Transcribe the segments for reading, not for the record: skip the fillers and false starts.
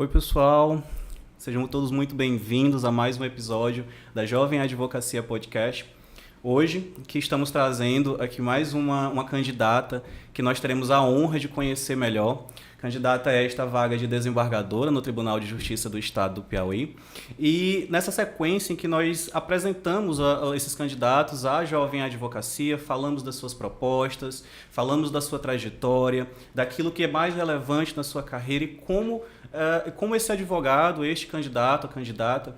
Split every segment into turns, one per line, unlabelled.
Oi, pessoal. Sejam todos muito bem-vindos a mais um episódio da Jovem Advocacia Podcast. Hoje, que estamos trazendo aqui mais uma candidata que nós teremos a honra de conhecer melhor. Candidata a esta vaga de desembargadora no Tribunal de Justiça do Estado do Piauí. E nessa sequência em que nós apresentamos esses candidatos à Jovem Advocacia, falamos das suas propostas, falamos da sua trajetória, daquilo que é mais relevante na sua carreira e como esse advogado, este candidato, a candidata,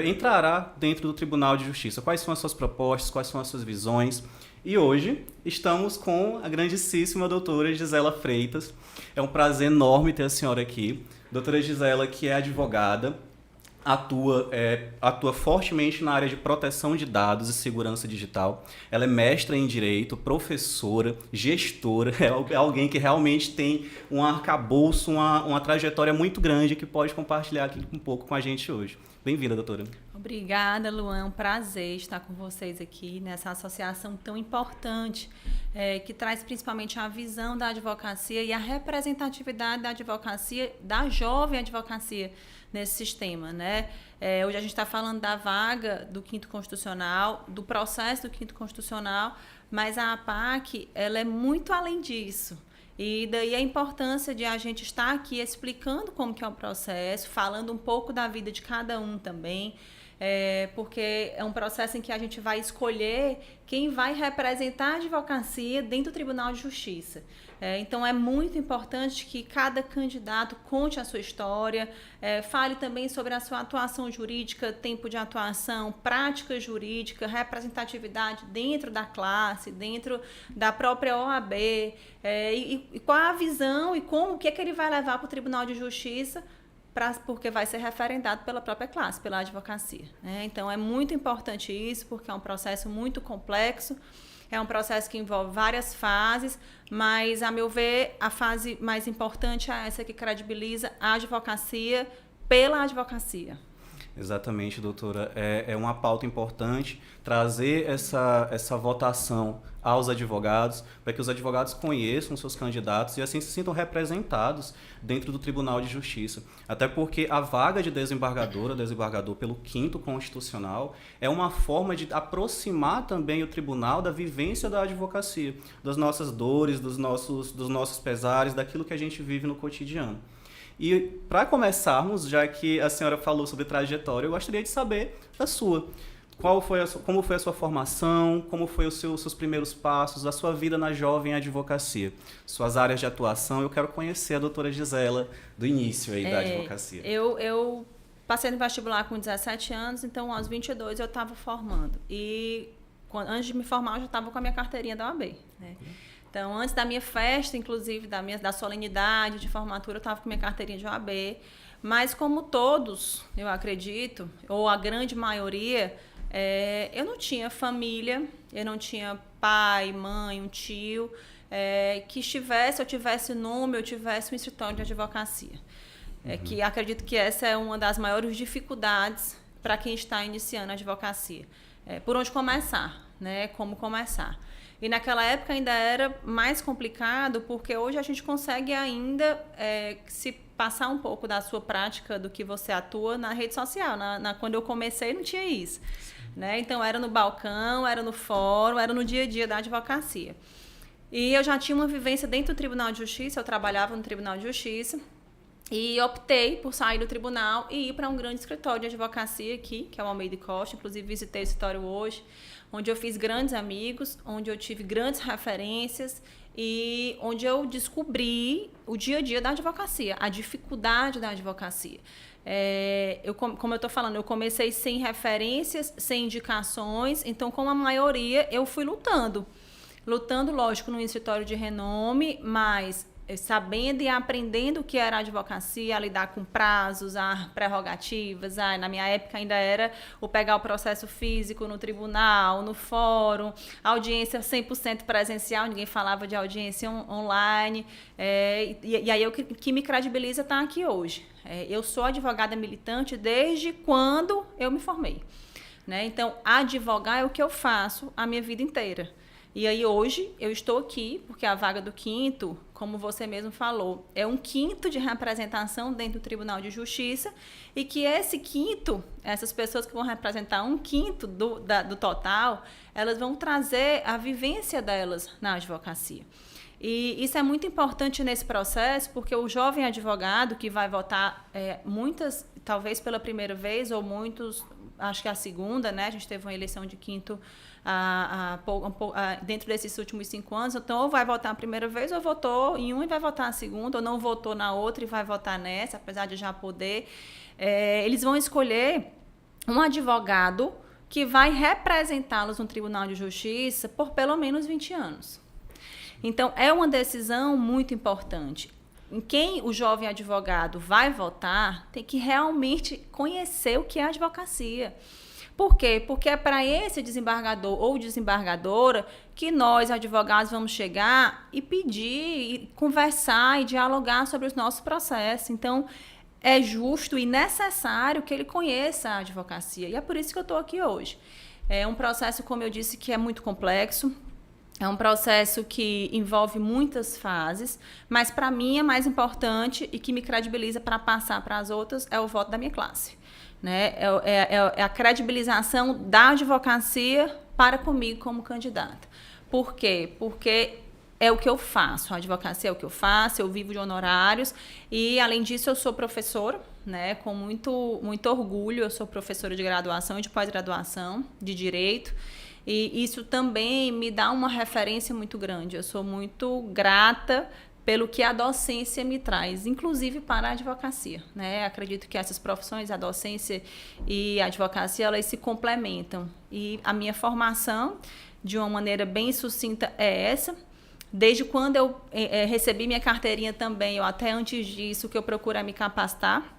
entrará dentro do Tribunal de Justiça. Quais são as suas propostas, quais são as suas visões. E hoje estamos com a grandíssima doutora Gisela Freitas. É um prazer enorme ter a senhora aqui. Doutora Gisela, que é advogada, atua fortemente na área de proteção de dados e segurança digital. Ela é mestra em Direito, professora, gestora, é alguém que realmente tem um arcabouço, uma trajetória muito grande que pode compartilhar aqui um pouco com a gente hoje. Bem-vinda, doutora.
Obrigada, Luan. É um prazer estar com vocês aqui nessa associação tão importante, que traz principalmente a visão da advocacia e a representatividade da advocacia, da jovem advocacia nesse sistema, né? Hoje a gente está falando da vaga do Quinto Constitucional, do processo do Quinto Constitucional, mas a APAC, ela é muito além disso. E daí a importância de a gente estar aqui explicando como que é o processo, falando um pouco da vida de cada um também, porque é um processo em que a gente vai escolher quem vai representar a advocacia dentro do Tribunal de Justiça. Então é muito importante que cada candidato conte a sua história, fale também sobre a sua atuação jurídica, tempo de atuação, prática jurídica, representatividade dentro da classe, dentro da própria OAB, e qual a visão e o que ele vai levar para o Tribunal de Justiça, porque vai ser referendado pela própria classe, pela advocacia. Então é muito importante isso, porque é um processo muito complexo. É um processo que envolve várias fases, mas, a meu ver, a fase mais importante é essa que credibiliza a advocacia pela advocacia.
Exatamente, doutora. É uma pauta importante trazer essa votação aos advogados, para que os advogados conheçam seus candidatos e assim se sintam representados dentro do Tribunal de Justiça. Até porque a vaga de desembargador pelo Quinto Constitucional é uma forma de aproximar também o tribunal da vivência da advocacia, das nossas dores, dos nossos pesares, daquilo que a gente vive no cotidiano. E para começarmos, já que a senhora falou sobre trajetória, eu gostaria de saber da sua. Como foi a sua formação, como foi os seus primeiros passos, a sua vida na jovem advocacia, suas áreas de atuação. Eu quero conhecer a doutora Gisela do início aí da advocacia.
Eu passei no vestibular com 17 anos, então aos 22 eu estava formando. E antes de me formar, eu já estava com a minha carteirinha da OAB, né? Então, antes da minha festa, inclusive, da solenidade de formatura, eu estava com minha carteirinha de OAB. Mas, como todos, eu acredito, ou a grande maioria, eu não tinha família, eu não tinha pai, mãe, um tio, que eu tivesse nome, eu tivesse um escritório de advocacia. Que acredito que essa é uma das maiores dificuldades para quem está iniciando a advocacia. Por onde começar, né? Como começar. E naquela época ainda era mais complicado, porque hoje a gente consegue ainda se passar um pouco da sua prática, do que você atua na rede social. Quando eu comecei não tinha isso, né? Então era no balcão, era no fórum, era no dia a dia da advocacia. E eu já tinha uma vivência dentro do Tribunal de Justiça, eu trabalhava no Tribunal de Justiça, e optei por sair do tribunal e ir para um grande escritório de advocacia aqui, que é o Almeida Costa. Inclusive visitei o escritório hoje, onde eu fiz grandes amigos, onde eu tive grandes referências e onde eu descobri o dia a dia da advocacia, a dificuldade da advocacia. Como eu estou falando, eu comecei sem referências, sem indicações, então, como a maioria, eu fui lutando, lógico, num escritório de renome, mas sabendo e aprendendo o que era a advocacia, a lidar com prazos, a prerrogativas. Na minha época ainda era pegar o processo físico no tribunal, no fórum, audiência 100% presencial, ninguém falava de audiência online. E aí o que me credibiliza está aqui hoje. Eu sou advogada militante desde quando eu me formei, né? Então, advogar é o que eu faço a minha vida inteira. E aí hoje eu estou aqui porque a vaga do quinto, como você mesmo falou, é um quinto de representação dentro do Tribunal de Justiça e que esse quinto, essas pessoas que vão representar um quinto do total, elas vão trazer a vivência delas na advocacia. E isso é muito importante nesse processo porque o jovem advogado que vai votar muitas, talvez pela primeira vez ou muitos, acho que a segunda, né? A gente teve uma eleição de quinto dentro desses últimos 5 anos, então ou vai votar a primeira vez, ou votou em um e vai votar a segunda, ou não votou na outra e vai votar nessa, apesar de já poder. Eles vão escolher um advogado que vai representá-los no Tribunal de Justiça por pelo menos 20 anos. Então, é uma decisão muito importante. Em quem o jovem advogado vai votar, tem que realmente conhecer o que é a advocacia. Por quê? Porque é para esse desembargador ou desembargadora que nós, advogados, vamos chegar e pedir, e conversar e dialogar sobre os nossos processos. Então, é justo e necessário que ele conheça a advocacia. E é por isso que eu estou aqui hoje. É um processo, como eu disse, que é muito complexo. É um processo que envolve muitas fases, mas para mim é mais importante e que me credibiliza para passar para as outras é o voto da minha classe. Né? É a credibilização da advocacia para comigo como candidata. Por quê? Porque é o que eu faço, a advocacia é o que eu faço, eu vivo de honorários e, além disso, eu sou professora, né? Com muito orgulho, eu sou professora de graduação e de pós-graduação de Direito. E isso também me dá uma referência muito grande. Eu sou muito grata pelo que a docência me traz, inclusive para a advocacia. Né? Acredito que essas profissões, a docência e a advocacia, elas se complementam. E a minha formação, de uma maneira bem sucinta, é essa. Desde quando eu recebi minha carteirinha também, ou até antes disso, que eu procuro me capacitar.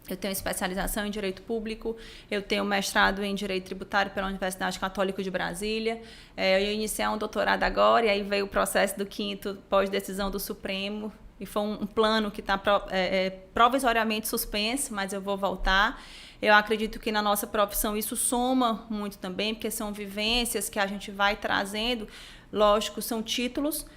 Eu tenho especialização em Direito Público, eu tenho mestrado em Direito Tributário pela Universidade Católica de Brasília. Eu ia iniciar um doutorado agora, e aí veio o processo do quinto pós-decisão do Supremo, e foi um plano que está provisoriamente suspenso, mas eu vou voltar. Eu acredito que na nossa profissão isso soma muito também, porque são vivências que a gente vai trazendo, lógico, são títulos,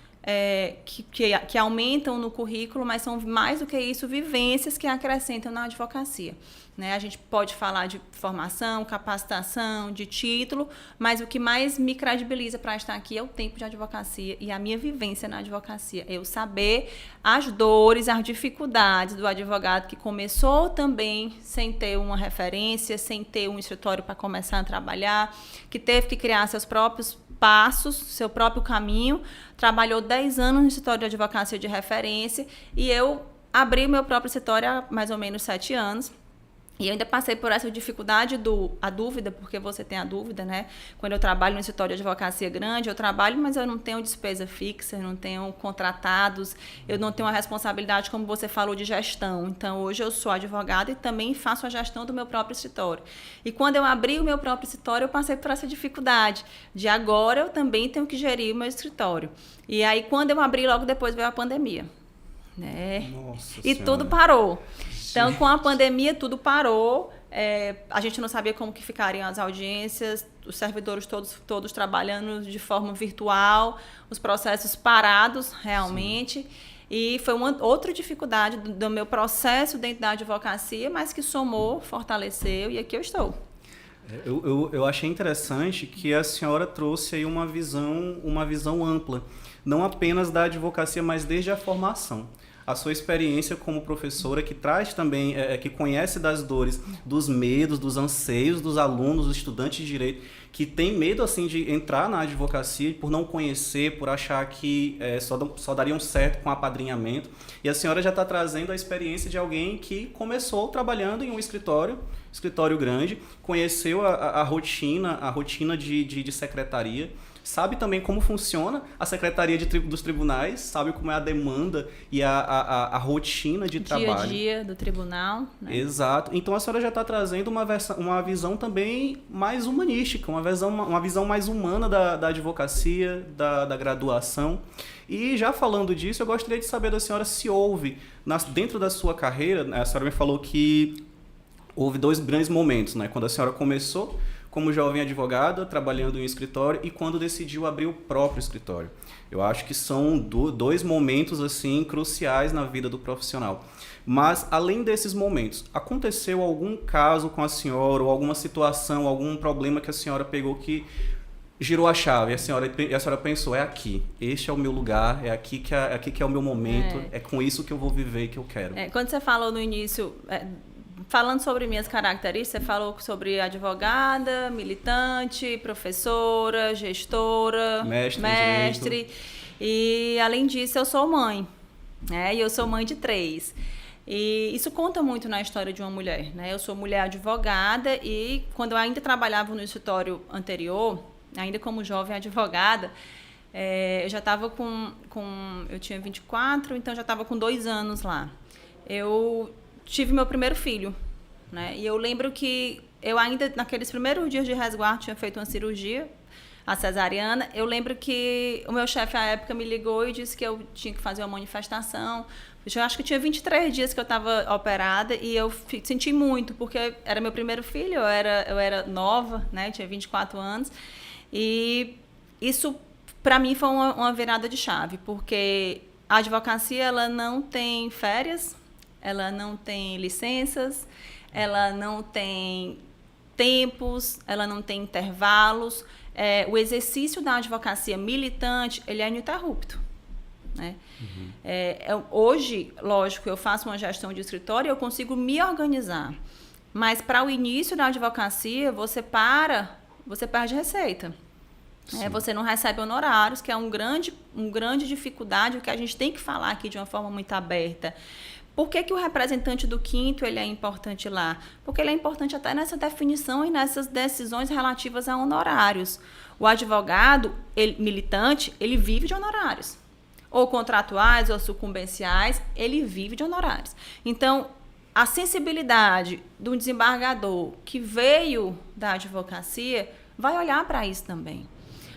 que aumentam no currículo, mas são mais do que isso, vivências que acrescentam na advocacia. Né? A gente pode falar de formação, capacitação, de título, mas o que mais me credibiliza para estar aqui é o tempo de advocacia e a minha vivência na advocacia. Eu saber as dores, as dificuldades do advogado que começou também sem ter uma referência, sem ter um escritório para começar a trabalhar, que teve que criar seus próprios passos, seu próprio caminho, trabalhou 10 anos no escritório de advocacia de referência e eu abri o meu próprio escritório há mais ou menos 7 anos. E eu ainda passei por essa dificuldade a dúvida, porque você tem a dúvida, né? Quando eu trabalho no escritório de advocacia grande, eu trabalho, mas eu não tenho despesa fixa, eu não tenho contratados, eu não tenho uma responsabilidade, como você falou, de gestão. Então, hoje eu sou advogada e também faço a gestão do meu próprio escritório. E quando eu abri o meu próprio escritório, eu passei por essa dificuldade de agora eu também tenho que gerir o meu escritório. E aí, quando eu abri, logo depois veio a pandemia. Né?
Nossa
e
Senhora.
Tudo parou. Então, com a pandemia, tudo parou. A gente não sabia como que ficariam as audiências, os servidores todos trabalhando de forma virtual, os processos parados, realmente. Sim. E foi uma outra dificuldade do meu processo dentro da advocacia, mas que somou, fortaleceu, e aqui eu estou.
Eu achei interessante que a senhora trouxe aí uma visão ampla, não apenas da advocacia, mas desde a formação. A sua experiência como professora, que traz também, que conhece das dores, dos medos, dos anseios dos alunos, dos estudantes de direito, que tem medo assim de entrar na advocacia por não conhecer, por achar que só dariam certo com apadrinhamento. E a senhora já está trazendo a experiência de alguém que começou trabalhando em um escritório grande, conheceu a rotina de secretaria, sabe também como funciona a secretaria dos tribunais, sabe como é a demanda e a rotina de trabalho.
Dia a dia do tribunal. Né?
Exato. Então a senhora já está trazendo uma visão também mais humanística, uma visão mais humana da advocacia, da graduação. E já falando disso, eu gostaria de saber da senhora se houve, dentro da sua carreira, a senhora me falou que houve 2 grandes momentos, né? Quando a senhora começou como jovem advogada, trabalhando em um escritório, e quando decidiu abrir o próprio escritório. Eu acho que são dois momentos assim cruciais na vida do profissional. Mas, além desses momentos, aconteceu algum caso com a senhora, ou alguma situação, algum problema que a senhora pegou que girou a chave, e a senhora pensou, é aqui, este é o meu lugar, é aqui que é o meu momento, é com isso que eu vou viver e que eu quero.
Quando você falou no início, falando sobre minhas características, você falou sobre advogada, militante, professora, gestora, mestre. E, além disso, eu sou mãe, né? E eu sou mãe de 3. E isso conta muito na história de uma mulher, né? Eu sou mulher advogada e, quando eu ainda trabalhava no escritório anterior, ainda como jovem advogada, eu já estava eu tinha 24, então já estava com 2 anos lá. Eu tive meu primeiro filho, né? E eu lembro que eu ainda, naqueles primeiros dias de resguardo, tinha feito uma cirurgia, a cesariana. Eu lembro que o meu chefe, à época, me ligou e disse que eu tinha que fazer uma manifestação. Eu acho que tinha 23 dias que eu estava operada e eu senti muito, porque era meu primeiro filho, eu era nova, né? Tinha 24 anos. E isso, para mim, foi uma virada de chave, porque a advocacia, ela não tem férias, ela não tem licenças, ela não tem tempos, ela não tem intervalos. O exercício da advocacia militante, ele é ininterrupto, né? Hoje, lógico, eu faço uma gestão de escritório e eu consigo me organizar, mas para o início da advocacia, você perde receita. Você não recebe honorários, que é uma grande dificuldade, o que a gente tem que falar aqui de uma forma muito aberta. Por que o representante do quinto ele é importante lá? Porque ele é importante até nessa definição e nessas decisões relativas a honorários. O advogado militante, ele vive de honorários. Ou contratuais, ou sucumbenciais, ele vive de honorários. Então, a sensibilidade do desembargador que veio da advocacia vai olhar para isso também.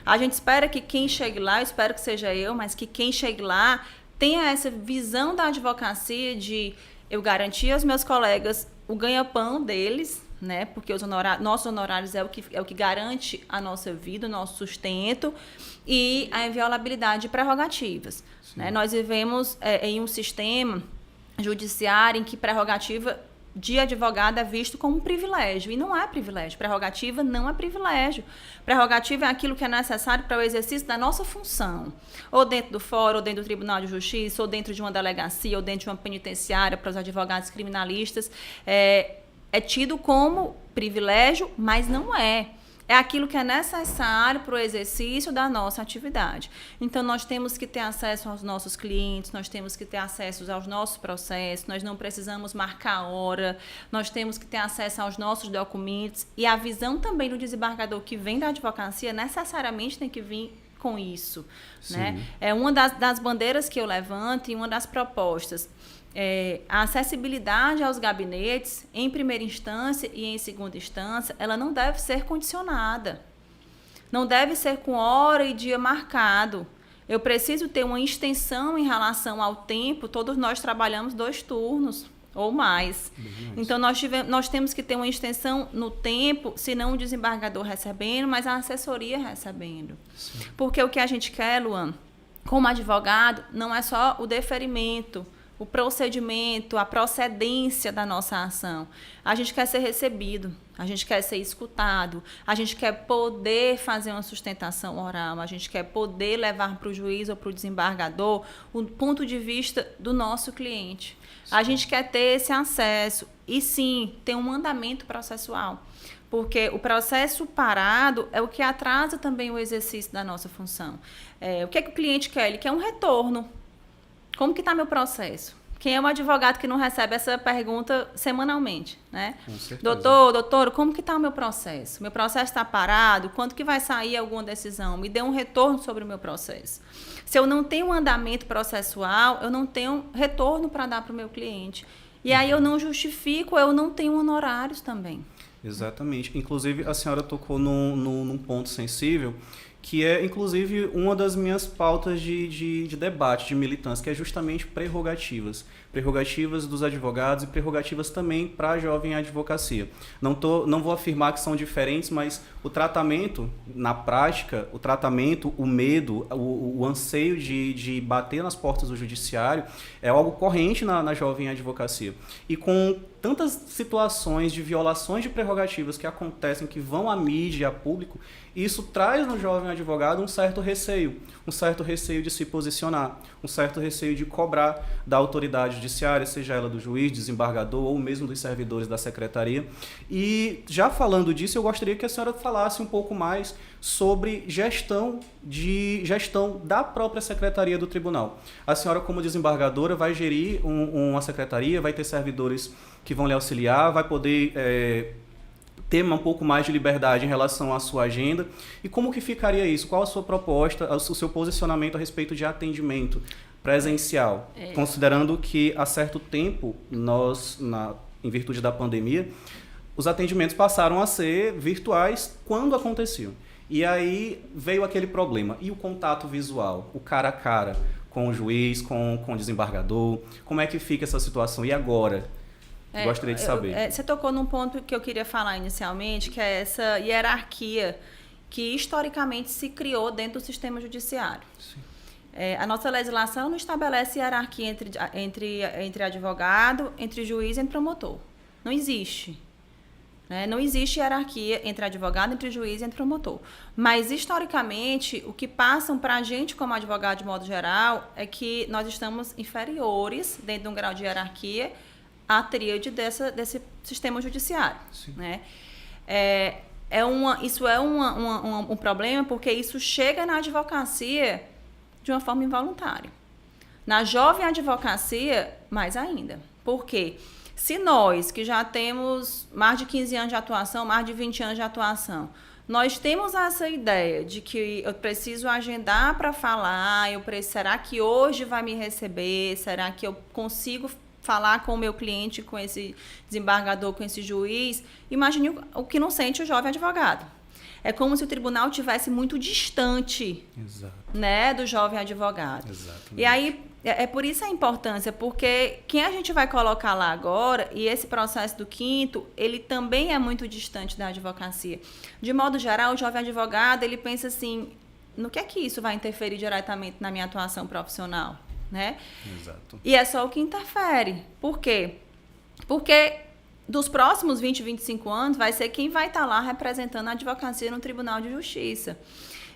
A gente espera que quem chegue lá, eu espero que seja eu, mas que quem chegue lá tenha essa visão da advocacia de eu garantir aos meus colegas o ganha-pão deles, né? Porque nossos honorários é o que garante a nossa vida, o nosso sustento e a inviolabilidade de prerrogativas, né? Nós vivemos em um sistema judiciário em que prerrogativa de advogado é visto como um privilégio. E não é privilégio. Prerrogativa não é privilégio. Prerrogativa é aquilo que é necessário para o exercício da nossa função. Ou dentro do fórum, ou dentro do Tribunal de Justiça, ou dentro de uma delegacia, ou dentro de uma penitenciária para os advogados criminalistas. É tido como privilégio, mas não é. É aquilo que é necessário para o exercício da nossa atividade. Então, nós temos que ter acesso aos nossos clientes, nós temos que ter acesso aos nossos processos, nós não precisamos marcar hora, nós temos que ter acesso aos nossos documentos. E a visão também do desembargador que vem da advocacia necessariamente tem que vir com isso, né? É uma das bandeiras que eu levanto e uma das propostas. A acessibilidade aos gabinetes, em primeira instância e em segunda instância, ela não deve ser condicionada. Não deve ser com hora e dia marcado. Eu preciso ter uma extensão em relação ao tempo. Todos nós trabalhamos 2 turnos ou mais. Então, nós temos que ter uma extensão no tempo, se não o desembargador recebendo, mas a assessoria recebendo. Sim. Porque o que a gente quer, Luan, como advogado, não é só o deferimento, o procedimento, a procedência da nossa ação. A gente quer ser recebido, a gente quer ser escutado, a gente quer poder fazer uma sustentação oral, a gente quer poder levar para o juiz ou para o desembargador o ponto de vista do nosso cliente. Sim. A gente quer ter esse acesso e, sim, ter um andamento processual. Porque o processo parado é o que atrasa também o exercício da nossa função. O que o cliente quer? Ele quer um retorno. Como que está meu processo? Quem é o advogado que não recebe essa pergunta semanalmente, né? Com certeza. Doutor, como que está o meu processo? Meu processo está parado? Quando que vai sair alguma decisão? Me dê um retorno sobre o meu processo. Se eu não tenho um andamento processual, eu não tenho retorno para dar para o meu cliente. E aí eu não justifico, eu não tenho honorários também.
Exatamente. Inclusive, a senhora tocou num ponto sensível, que é, inclusive, uma das minhas pautas de debate, de militância, que é justamente prerrogativas. Prerrogativas dos advogados e prerrogativas também para a jovem advocacia. Não vou afirmar que são diferentes, mas o tratamento, na prática, o medo, o anseio de bater nas portas do judiciário é algo corrente na jovem advocacia. E com tantas situações de violações de prerrogativas que acontecem, que vão à mídia, a público, isso traz no jovem advogado um certo receio de se posicionar, um certo receio de cobrar da autoridade judiciária, seja ela do juiz, desembargador ou mesmo dos servidores da secretaria. E já falando disso, eu gostaria que a senhora falasse um pouco mais sobre gestão da própria secretaria do tribunal. A senhora, como desembargadora, vai gerir uma secretaria, vai ter servidores que vão lhe auxiliar, vai poder ter um pouco mais de liberdade em relação à sua agenda. E como que ficaria isso? Qual a sua proposta, o seu posicionamento a respeito de atendimento presencial? Considerando que há certo tempo, em virtude da pandemia, os atendimentos passaram a ser virtuais quando aconteciam. E aí veio aquele problema. E o contato visual, o cara a cara com o juiz, com o desembargador? Como é que fica essa situação? E agora? Gostaria de saber.
Você tocou num ponto que eu queria falar inicialmente, que é essa hierarquia que historicamente se criou dentro do sistema judiciário. A nossa legislação não estabelece hierarquia entre advogado, entre juiz e entre promotor. Não existe. Não existe hierarquia entre advogado, entre juiz e entre promotor. Mas, historicamente, o que passam para a gente como advogado de modo geral é que nós estamos inferiores, dentro de um grau de hierarquia, à tríade desse sistema judiciário. Né? Isso é um problema porque isso chega na advocacia de uma forma involuntária. Na jovem advocacia, mais ainda. Por quê? Se nós, que já temos mais de 15 anos de atuação, mais de 20 anos de atuação, nós temos essa ideia de que eu preciso agendar para falar, será que hoje vai me receber? Será que eu consigo falar com o meu cliente, com esse desembargador, com esse juiz? Imagine o que não sente o jovem advogado. É como se o tribunal estivesse muito distante, né, do jovem advogado. Exatamente. E aí, é por isso a importância, porque quem a gente vai colocar lá agora, e esse processo do quinto, ele também é muito distante da advocacia. De modo geral, o jovem advogado, ele pensa assim, no que é que isso vai interferir diretamente na minha atuação profissional? Né? Exato. E é só o que interfere. Por quê? Porque dos próximos 20, 25 anos, vai ser quem vai estar lá representando a advocacia no Tribunal de Justiça.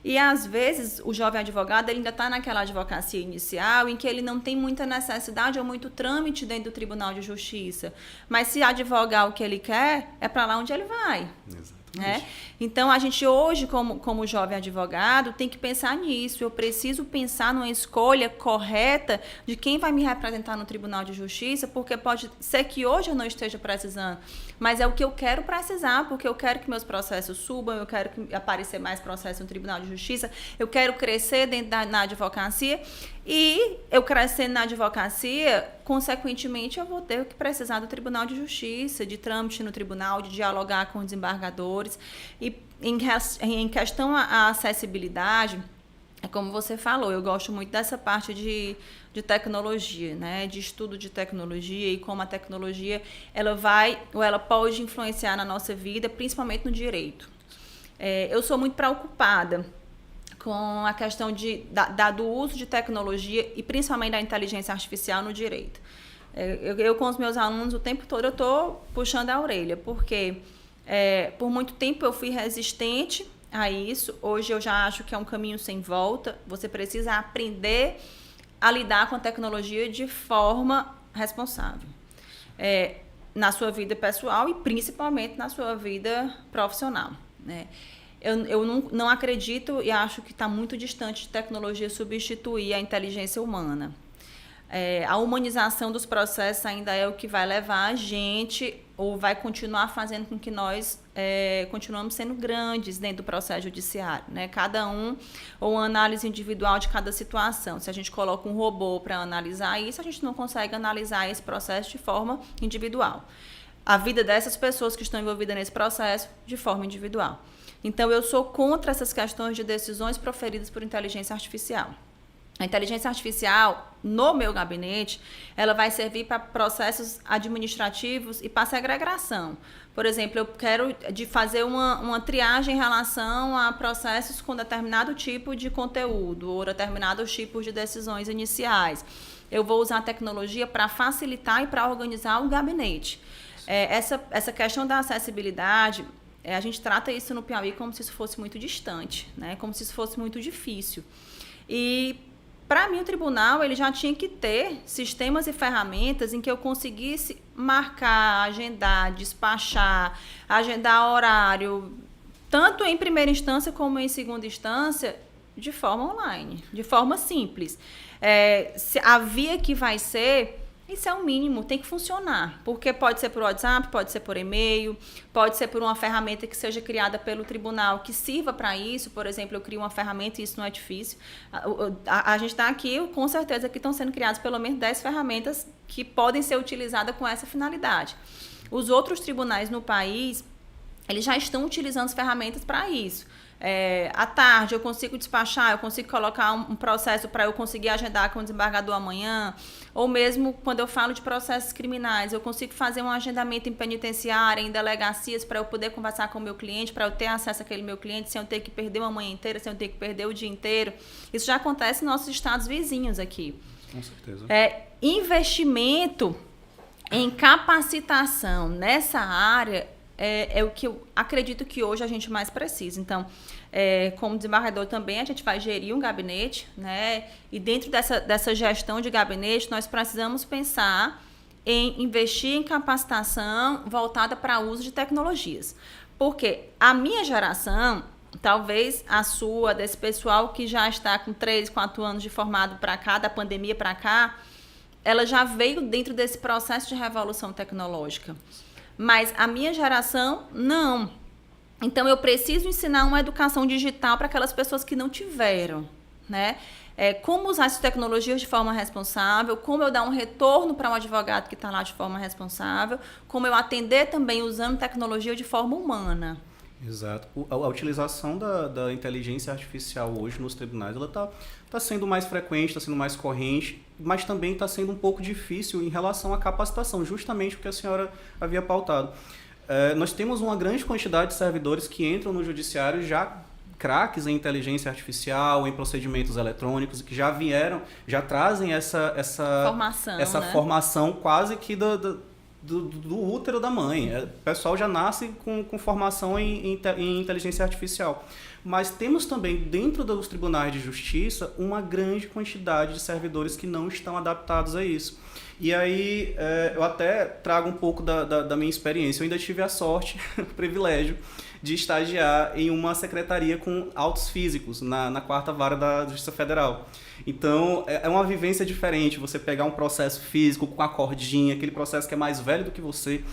E, às vezes, o jovem advogado ele ainda está naquela advocacia inicial em que ele não tem muita necessidade ou muito trâmite dentro do Tribunal de Justiça. Mas, se advogar o que ele quer, é para lá onde ele vai. Exatamente. Né? Então, a gente hoje, como jovem advogado, tem que pensar nisso. Eu preciso pensar numa escolha correta de quem vai me representar no Tribunal de Justiça, porque pode ser que hoje eu não esteja precisando, mas é o que eu quero precisar, porque eu quero que meus processos subam, eu quero aparecer mais processos no Tribunal de Justiça, eu quero crescer na advocacia, e eu crescendo na advocacia, consequentemente, eu vou ter que precisar do Tribunal de Justiça, de trâmite no tribunal, de dialogar com os desembargadores. E em questão à acessibilidade, é como você falou, eu gosto muito dessa parte de tecnologia, né? De estudo de tecnologia e como a tecnologia ela vai ou ela pode influenciar na nossa vida, principalmente no direito. Eu sou muito preocupada com a questão do uso de tecnologia e principalmente da inteligência artificial no direito. Eu com os meus alunos, o tempo todo, eu estou puxando a orelha, porque por muito tempo eu fui resistente a isso. Hoje eu já acho que é um caminho sem volta. Você precisa aprender a lidar com a tecnologia de forma responsável. Na sua vida pessoal e principalmente na sua vida profissional, né? Eu não acredito e acho que está muito distante de tecnologia substituir a inteligência humana. A humanização dos processos ainda é o que vai levar a gente ou vai continuar fazendo com que nós continuamos sendo grandes dentro do processo judiciário, né? Cada um, ou uma análise individual de cada situação. Se a gente coloca um robô para analisar isso, a gente não consegue analisar esse processo de forma individual. a vida dessas pessoas que estão envolvidas nesse processo de forma individual. Então, eu sou contra essas questões de decisões proferidas por inteligência artificial. A inteligência artificial, no meu gabinete, ela vai servir para processos administrativos e para segregação. Por exemplo, eu quero fazer uma triagem em relação a processos com determinado tipo de conteúdo ou determinados tipos de decisões iniciais. Eu vou usar a tecnologia para facilitar e para organizar o gabinete. Essa questão da acessibilidade, a gente trata isso no Piauí como se isso fosse muito distante, né? Como se isso fosse muito difícil. E, para mim, o tribunal ele já tinha que ter sistemas e ferramentas em que eu conseguisse marcar, agendar, despachar, agendar horário, tanto em primeira instância como em segunda instância, de forma online, de forma simples. A via que vai ser, isso é o mínimo, tem que funcionar, porque pode ser por WhatsApp, pode ser por e-mail, pode ser por uma ferramenta que seja criada pelo tribunal, que sirva para isso. Por exemplo, eu crio uma ferramenta e isso não é difícil. A gente está aqui, com certeza que estão sendo criadas pelo menos 10 ferramentas que podem ser utilizadas com essa finalidade. Os outros tribunais no país, eles já estão utilizando as ferramentas para isso. À tarde eu consigo despachar, eu consigo colocar um processo para eu conseguir agendar com o desembargador amanhã, ou mesmo quando eu falo de processos criminais, eu consigo fazer um agendamento em penitenciária, em delegacias, para eu poder conversar com o meu cliente, para eu ter acesso àquele meu cliente, sem eu ter que perder uma manhã inteira, sem eu ter que perder o dia inteiro. Isso já acontece nos nossos estados vizinhos aqui.
Com certeza.
Investimento em capacitação nessa área é o que eu acredito que hoje a gente mais precisa. Então, como desembargador também, a gente vai gerir um gabinete, né? E dentro dessa gestão de gabinete, nós precisamos pensar em investir em capacitação voltada para o uso de tecnologias. Porque a minha geração, talvez a sua, desse pessoal que já está com 3, 4 anos de formado para cá, da pandemia para cá, ela já veio dentro desse processo de revolução tecnológica. Mas a minha geração, não. Então, eu preciso ensinar uma educação digital para aquelas pessoas que não tiveram, né? Como usar essas tecnologias de forma responsável, como eu dar um retorno para um advogado que está lá de forma responsável, como eu atender também usando tecnologia de forma humana.
Exato. A utilização da inteligência artificial hoje nos tribunais, ela está sendo mais frequente, está sendo mais corrente, mas também está sendo um pouco difícil em relação à capacitação, justamente o que a senhora havia pautado. Nós temos uma grande quantidade de servidores que entram no judiciário já craques em inteligência artificial, em procedimentos eletrônicos, que já trazem essa
formação,
essa
né?
Formação quase que do útero da mãe. O pessoal já nasce com formação em inteligência artificial. Mas temos também, dentro dos tribunais de justiça, uma grande quantidade de servidores que não estão adaptados a isso. E aí, eu até trago um pouco da minha experiência. Eu ainda tive a sorte, o privilégio, de estagiar em uma secretaria com autos físicos, na 4ª Vara da Justiça Federal. Então, é uma vivência diferente, você pegar um processo físico com a cordinha, aquele processo que é mais velho do que você,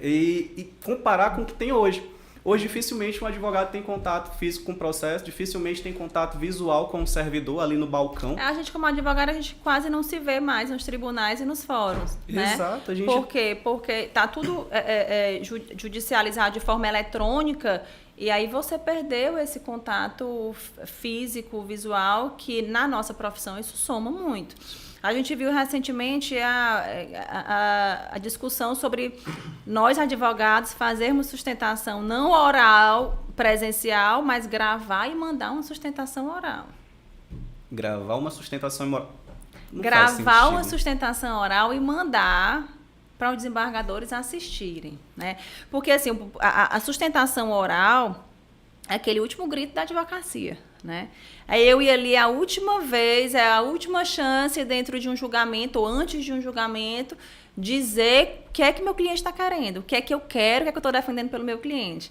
e comparar com o que tem hoje. Hoje, dificilmente um advogado tem contato físico com o processo, dificilmente tem contato visual com o servidor ali no balcão.
A gente, como advogado, a gente quase não se vê mais nos tribunais e nos fóruns, né?
Exato.
Por quê? Porque está tudo judicializado de forma eletrônica e aí você perdeu esse contato físico, visual, que na nossa profissão isso soma muito. A gente viu recentemente a discussão sobre nós, advogados, fazermos sustentação não oral, presencial, mas gravar e mandar uma sustentação oral.
Gravar uma sustentação oral.
Gravar uma sustentação oral e mandar para os desembargadores assistirem, né? Porque assim, a sustentação oral é aquele último grito da advocacia, né? Aí eu ia ali a última vez, a última chance dentro de um julgamento ou antes de um julgamento, dizer o que é que meu cliente está querendo, o que é que eu quero, o que é que eu estou defendendo pelo meu cliente.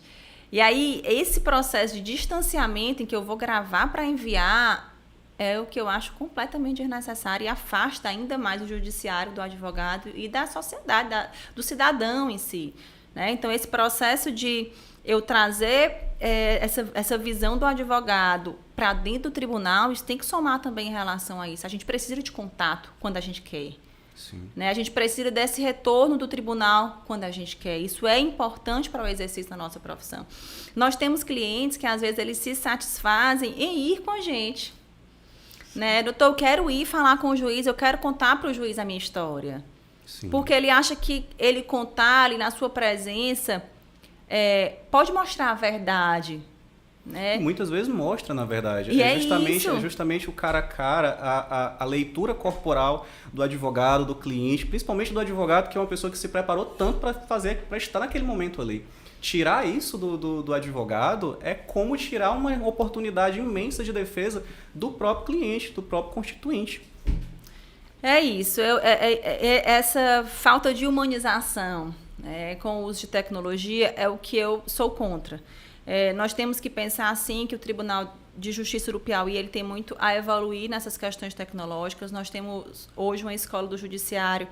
E aí, esse processo de distanciamento em que eu vou gravar para enviar é o que eu acho completamente desnecessário e afasta ainda mais o judiciário do advogado e da sociedade, do cidadão em si, né? Então, esse processo de eu trazer essa visão do advogado para dentro do tribunal, isso tem que somar também em relação a isso. A gente precisa de contato quando a gente quer.
Sim.
Né? A gente precisa desse retorno do tribunal quando a gente quer. Isso é importante para o exercício da nossa profissão. Nós temos clientes que, às vezes, eles se satisfazem em ir com a gente. Né? Doutor, eu quero ir falar com o juiz, eu quero contar para o juiz a minha história.
Sim.
Porque ele acha que ele contar ali na sua presença pode mostrar a verdade. Né?
E muitas vezes mostra, na verdade.
E
É justamente o cara a cara, a leitura corporal do advogado, do cliente, principalmente do advogado, que é uma pessoa que se preparou tanto para estar naquele momento ali. Tirar isso do advogado é como tirar uma oportunidade imensa de defesa do próprio cliente, do próprio constituinte.
É isso. Essa falta de humanização com o uso de tecnologia é o que eu sou contra. Nós temos que pensar, assim, que o Tribunal de Justiça do Piauí ele tem muito a evoluir nessas questões tecnológicas. Nós temos hoje uma escola do judiciário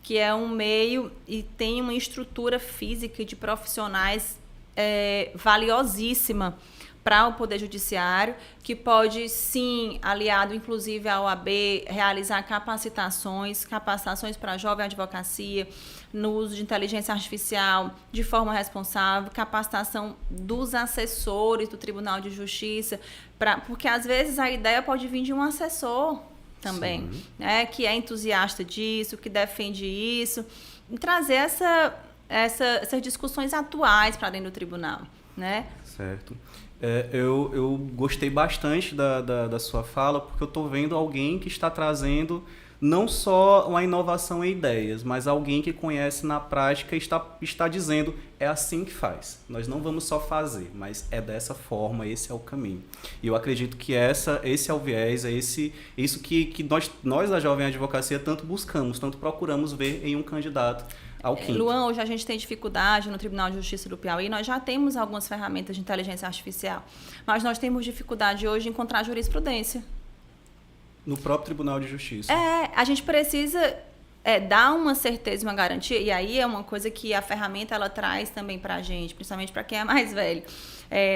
que é um meio e tem uma estrutura física de profissionais valiosíssima para o Poder Judiciário, que pode, sim, aliado inclusive à OAB, realizar capacitações para a jovem advocacia, no uso de inteligência artificial de forma responsável, capacitação dos assessores do Tribunal de Justiça, porque às vezes a ideia pode vir de um assessor também, né, que é entusiasta disso, que defende isso, e trazer essas discussões atuais para dentro do tribunal. Né?
Certo. Eu gostei bastante da sua fala, porque eu estou vendo alguém que está trazendo não só uma inovação em ideias, mas alguém que conhece na prática e está dizendo, é assim que faz. Nós não vamos só fazer, mas é dessa forma, esse é o caminho. E eu acredito que esse é o viés, isso que nós da Jovem Advocacia tanto buscamos, tanto procuramos ver em um candidato ao quinto.
Luan, hoje a gente tem dificuldade no Tribunal de Justiça do Piauí, nós já temos algumas ferramentas de inteligência artificial, mas nós temos dificuldade hoje em encontrar jurisprudência.
No próprio Tribunal de Justiça.
A gente precisa dar uma certeza e uma garantia, e aí é uma coisa que a ferramenta ela traz também para a gente, principalmente para quem é mais velho.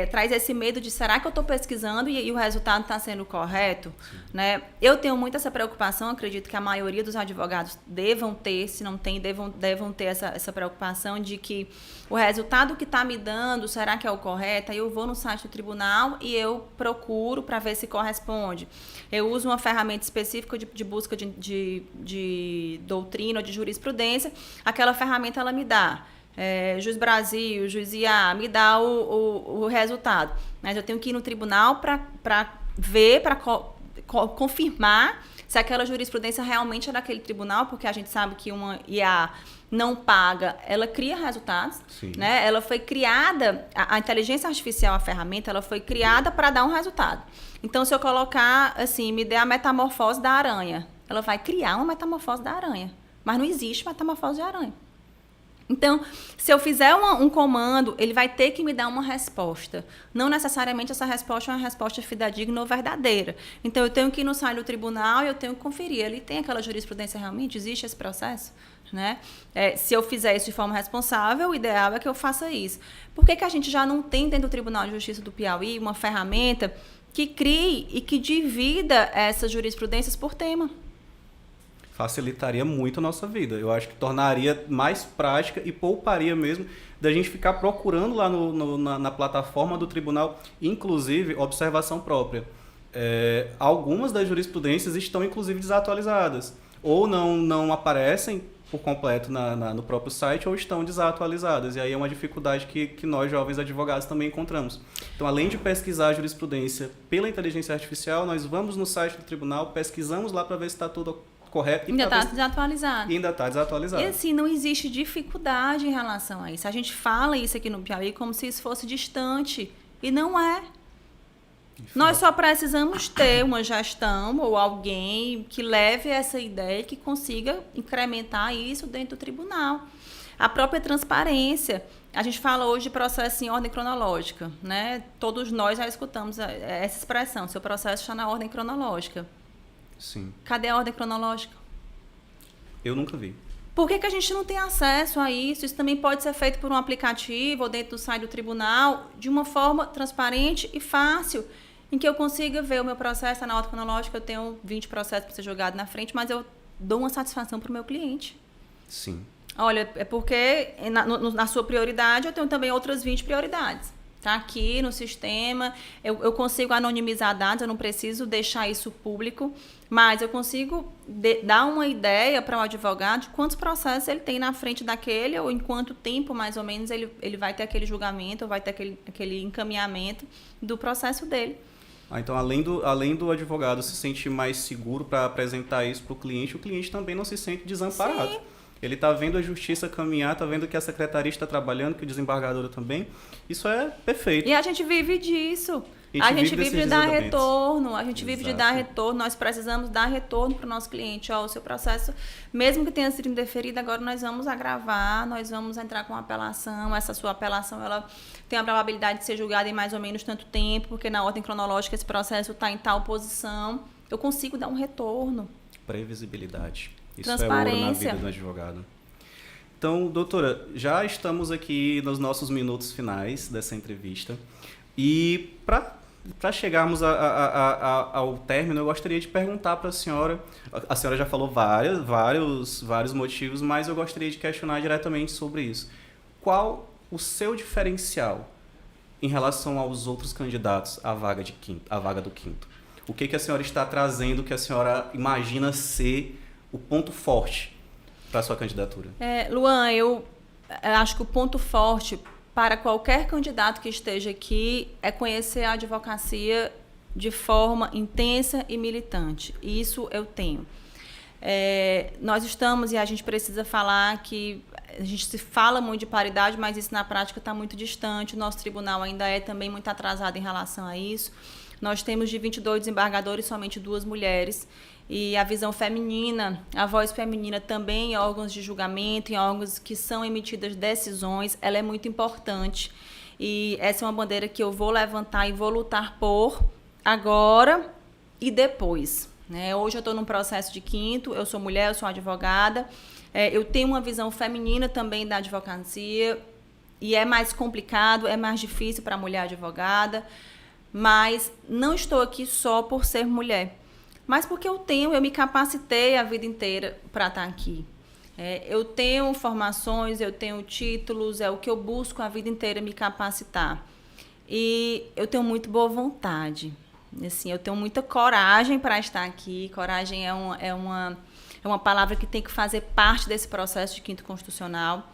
Traz esse medo de, será que eu estou pesquisando e o resultado está sendo correto? Né? Eu tenho muito essa preocupação, acredito que a maioria dos advogados devam ter, se não tem, devam ter essa preocupação de que o resultado que está me dando, será que é o correto? Aí eu vou no site do tribunal e eu procuro para ver se corresponde. Eu uso uma ferramenta específica de busca de doutrina ou de jurisprudência, aquela ferramenta ela me dá. Juiz Brasil, Juiz IA, me dá o resultado. Mas eu tenho que ir no tribunal para ver, para confirmar se aquela jurisprudência realmente é daquele tribunal, porque a gente sabe que uma IA não paga, ela cria resultados. Né? Ela foi criada, a inteligência artificial, a ferramenta, ela foi criada para dar um resultado. Então, se eu colocar, assim, me dê a metamorfose da aranha, ela vai criar uma metamorfose da aranha. Mas não existe metamorfose de aranha. Então, se eu fizer um comando, ele vai ter que me dar uma resposta. Não necessariamente essa resposta é uma resposta fidedigna ou verdadeira. Então, eu tenho que ir no site do tribunal e eu tenho que conferir. Ali tem aquela jurisprudência realmente? Existe esse processo? Né? Se eu fizer isso de forma responsável, o ideal é que eu faça isso. Por que a gente já não tem dentro do Tribunal de Justiça do Piauí uma ferramenta que crie e que divida essas jurisprudências por tema?
Facilitaria muito a nossa vida. Eu acho que tornaria mais prática e pouparia mesmo da gente ficar procurando lá na plataforma do tribunal, inclusive observação própria. Algumas das jurisprudências estão inclusive desatualizadas, ou não aparecem por completo no próprio site, ou estão desatualizadas. E aí é uma dificuldade que nós, jovens advogados, também encontramos. Então, além de pesquisar a jurisprudência pela inteligência artificial, nós vamos no site do tribunal, pesquisamos lá para ver se está tudo correto.
Ainda está desatualizado.
E ainda está desatualizado.
E assim, não existe dificuldade em relação a isso. A gente fala isso aqui no Piauí como se isso fosse distante. E não é. Nós só precisamos ter uma gestão ou alguém que leve essa ideia e que consiga incrementar isso dentro do tribunal. A própria transparência. A gente fala hoje de processo em ordem cronológica, né? Todos nós já escutamos essa expressão, seu processo está na ordem cronológica.
Sim.
Cadê a ordem cronológica?
Eu nunca vi.
Por que a gente não tem acesso a isso? Isso também pode ser feito por um aplicativo ou dentro do site do tribunal, de uma forma transparente e fácil, em que eu consiga ver o meu processo na ordem cronológica. Eu tenho 20 processos para ser jogado na frente, mas eu dou uma satisfação para o meu cliente.
Sim.
Olha, é porque na sua prioridade eu tenho também outras 20 prioridades. Tá aqui no sistema, eu consigo anonimizar dados, eu não preciso deixar isso público, mas eu consigo dar uma ideia para o advogado de quantos processos ele tem na frente daquele, ou em quanto tempo, mais ou menos, ele vai ter aquele julgamento, ou vai ter aquele encaminhamento do processo dele.
Então, além do advogado se sentir mais seguro para apresentar isso para o cliente também não se sente desamparado.
Sim.
Ele está vendo a justiça caminhar, está vendo que a secretaria está trabalhando, que o desembargador também. Isso é perfeito.
E a gente vive disso. A gente vive de dar retorno. A gente vive de dar retorno. Nós precisamos dar retorno para o nosso cliente. Ó, o seu processo, mesmo que tenha sido indeferido, agora nós vamos agravar, nós vamos entrar com apelação. Essa sua apelação, ela tem a probabilidade de ser julgada em mais ou menos tanto tempo, porque na ordem cronológica esse processo está em tal posição. Eu consigo dar um retorno.
Previsibilidade. Isso
Transparência.
É ouro na vida do advogado. Então, doutora, já estamos aqui nos nossos minutos finais dessa entrevista. E para chegarmos ao término, eu gostaria de perguntar para a senhora já falou vários motivos, mas eu gostaria de questionar diretamente sobre isso. Qual o seu diferencial em relação aos outros candidatos à vaga do quinto? O que a senhora está trazendo, que a senhora imagina ser o ponto forte para a sua candidatura?
Luan, eu acho que o ponto forte para qualquer candidato que esteja aqui é conhecer a advocacia de forma intensa e militante. Isso eu tenho. Nós estamos, e a gente precisa falar que a gente se fala muito de paridade, mas isso na prática está muito distante. O nosso tribunal ainda é também muito atrasado em relação a isso. Nós temos de 22 desembargadores, somente 2 mulheres. E a visão feminina, a voz feminina também em órgãos de julgamento, em órgãos que são emitidas decisões, ela é muito importante. E essa é uma bandeira que eu vou levantar e vou lutar por agora e depois. Hoje eu estou num processo de quinto, eu sou mulher, eu sou advogada, eu tenho uma visão feminina também da advocacia, e é mais complicado, é mais difícil para a mulher advogada, mas não estou aqui só por ser mulher. Mas porque eu me capacitei a vida inteira para estar aqui. Eu tenho formações, eu tenho títulos, é o que eu busco a vida inteira me capacitar. E eu tenho muito boa vontade. Assim, eu tenho muita coragem para estar aqui. Coragem é uma palavra que tem que fazer parte desse processo de quinto constitucional.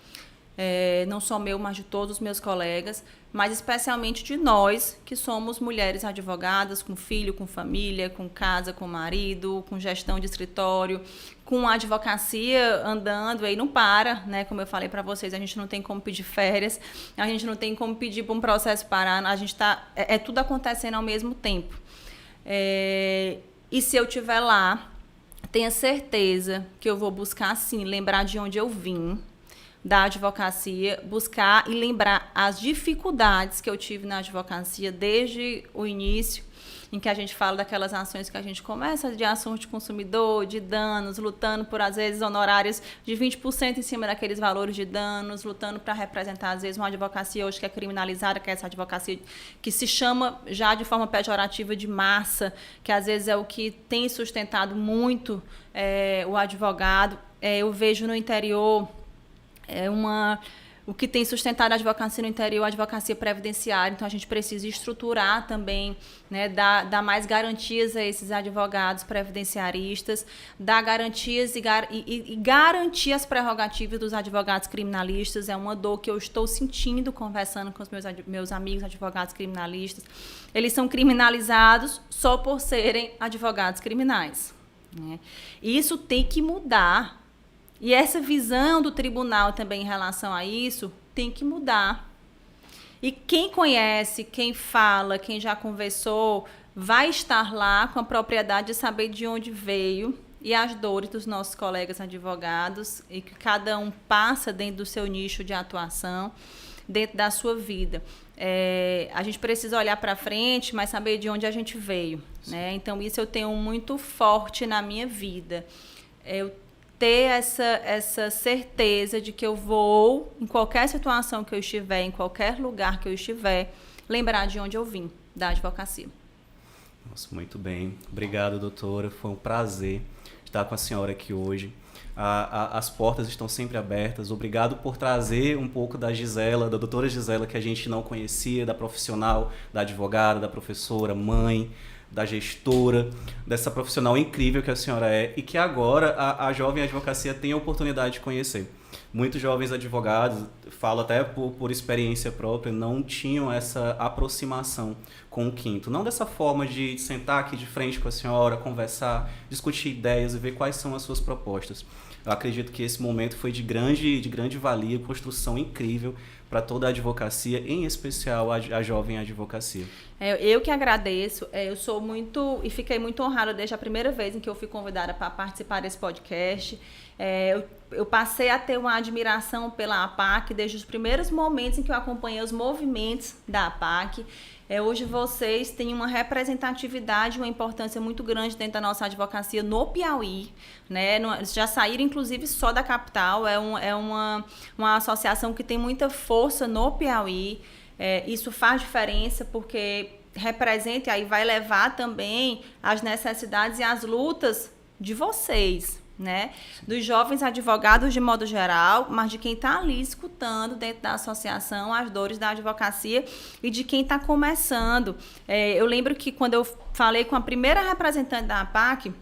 Não só meu, mas de todos os meus colegas, mas especialmente de nós, que somos mulheres advogadas, com filho, com família, com casa, com marido, com gestão de escritório, com a advocacia andando, aí não para, né? Como eu falei para vocês, a gente não tem como pedir férias, a gente não tem como pedir para um processo parar, a gente está, tudo acontecendo ao mesmo tempo. E se eu estiver lá, tenha certeza que eu vou buscar, sim, lembrar de onde eu vim, da advocacia, buscar e lembrar as dificuldades que eu tive na advocacia desde o início, em que a gente fala daquelas ações que a gente começa de ações de consumidor, de danos, lutando por, às vezes, honorários de 20% em cima daqueles valores de danos, lutando para representar, às vezes, uma advocacia hoje que é criminalizada, que é essa advocacia que se chama já de forma pejorativa de massa, que às vezes é o que tem sustentado muito o advogado. Eu vejo no interior o que tem sustentado a advocacia no interior, a advocacia previdenciária. Então, a gente precisa estruturar também, né, dar mais garantias a esses advogados previdenciaristas, dar garantias e garantir as prerrogativas dos advogados criminalistas. É uma dor que eu estou sentindo conversando com os meus amigos advogados criminalistas. Eles são criminalizados só por serem advogados criminais, né? E isso tem que mudar. E essa visão do tribunal também em relação a isso tem que mudar. E quem conhece, quem fala, quem já conversou, vai estar lá com a propriedade de saber de onde veio e as dores dos nossos colegas advogados, e que cada um passa dentro do seu nicho de atuação, dentro da sua vida. A gente precisa olhar para frente, mas saber de onde a gente veio, né? Então, isso eu tenho muito forte na minha vida. Eu ter essa certeza de que eu vou, em qualquer situação que eu estiver, em qualquer lugar que eu estiver, lembrar de onde eu vim, da advocacia.
Nossa, muito bem. Obrigado, doutora. Foi um prazer estar com a senhora aqui hoje. As portas estão sempre abertas. Obrigado por trazer um pouco da Gisela, da doutora Gisela, que a gente não conhecia, da profissional, da advogada, da professora, mãe, da gestora, dessa profissional incrível que a senhora é e que agora a Jovem Advocacia tem a oportunidade de conhecer. Muitos jovens advogados, falo até por experiência própria, não tinham essa aproximação com o quinto. Não dessa forma de sentar aqui de frente com a senhora, conversar, discutir ideias e ver quais são as suas propostas. Eu acredito que esse momento foi de grande valia, construção incrível para toda a advocacia, em especial a Jovem Advocacia.
Eu que agradeço, eu sou muito, e fiquei muito honrada desde a primeira vez em que eu fui convidada para participar desse podcast. Eu passei a ter uma admiração pela APAC desde os primeiros momentos em que eu acompanhei os movimentos da APAC. Hoje vocês têm uma representatividade, uma importância muito grande dentro da nossa advocacia no Piauí, né? Já saíram, inclusive, só da capital. É uma associação que tem muita força no Piauí. Isso faz diferença porque representa e aí vai levar também as necessidades e as lutas de vocês, né? Dos jovens advogados de modo geral, mas de quem está ali escutando dentro da associação as dores da advocacia e de quem está começando. Eu lembro que quando eu falei com a primeira representante da APAC,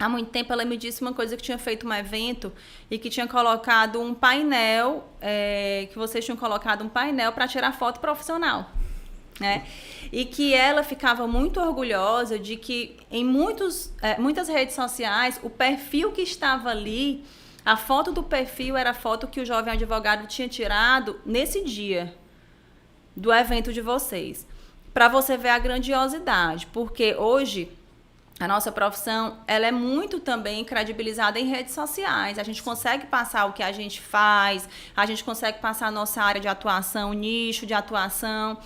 há muito tempo ela me disse uma coisa, que tinha feito um evento e que tinha colocado um painel, que vocês tinham colocado um painel para tirar foto profissional. Né? E que ela ficava muito orgulhosa de que em muitas redes sociais o perfil que estava ali, a foto do perfil era a foto que o jovem advogado tinha tirado nesse dia do evento de vocês. Para você ver a grandiosidade, porque hoje a nossa profissão ela é muito também credibilizada em redes sociais. A gente consegue passar o que a gente faz, a gente consegue passar a nossa área de atuação, o nicho de atuação.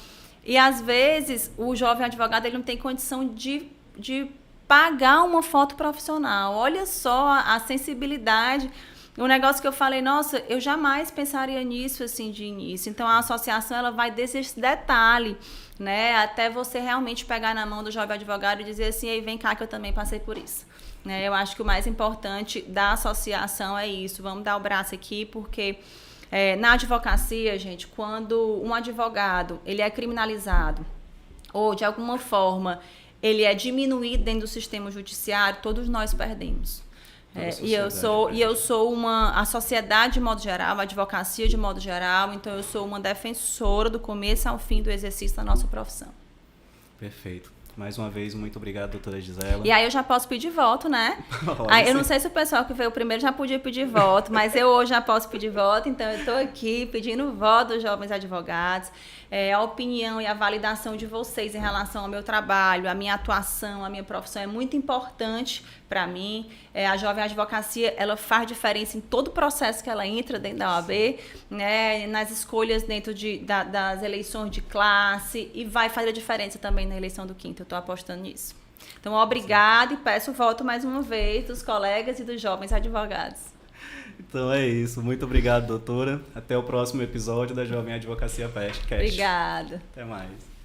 E, às vezes, o jovem advogado ele não tem condição de pagar uma foto profissional. Olha só a sensibilidade. Um negócio que eu falei, nossa, eu jamais pensaria nisso assim de início. Então, a associação ela vai desde esse detalhe, né? Até você realmente pegar na mão do jovem advogado e dizer assim, ei, vem cá que eu também passei por isso. Né? Eu acho que o mais importante da associação é isso. Vamos dar o braço aqui, porque... na advocacia, gente, quando um advogado ele é criminalizado ou, de alguma forma, ele é diminuído dentro do sistema judiciário, todos nós perdemos. E eu sou a sociedade de modo geral, a advocacia de modo geral, então eu sou uma defensora do começo ao fim do exercício da nossa profissão.
Perfeito. Mais uma vez, muito obrigado, doutora Gisela.
E aí eu já posso pedir voto, né? Aí, eu não sei se o pessoal que veio primeiro já podia pedir voto, mas eu hoje já posso pedir voto, então eu estou aqui pedindo voto dos jovens advogados, a opinião e a validação de vocês em relação ao meu trabalho, a minha atuação, a minha profissão é muito importante para mim. A Jovem Advocacia, ela faz diferença em todo o processo que ela entra dentro da OAB, né, nas escolhas dentro das eleições de classe e vai fazer diferença também na eleição do quinto. Eu estou apostando nisso. Então, obrigada e peço voto mais uma vez dos colegas e dos jovens advogados.
Então é isso. Muito obrigado, doutora. Até o próximo episódio da Jovem Advocacia Podcast.
Obrigada.
Até mais.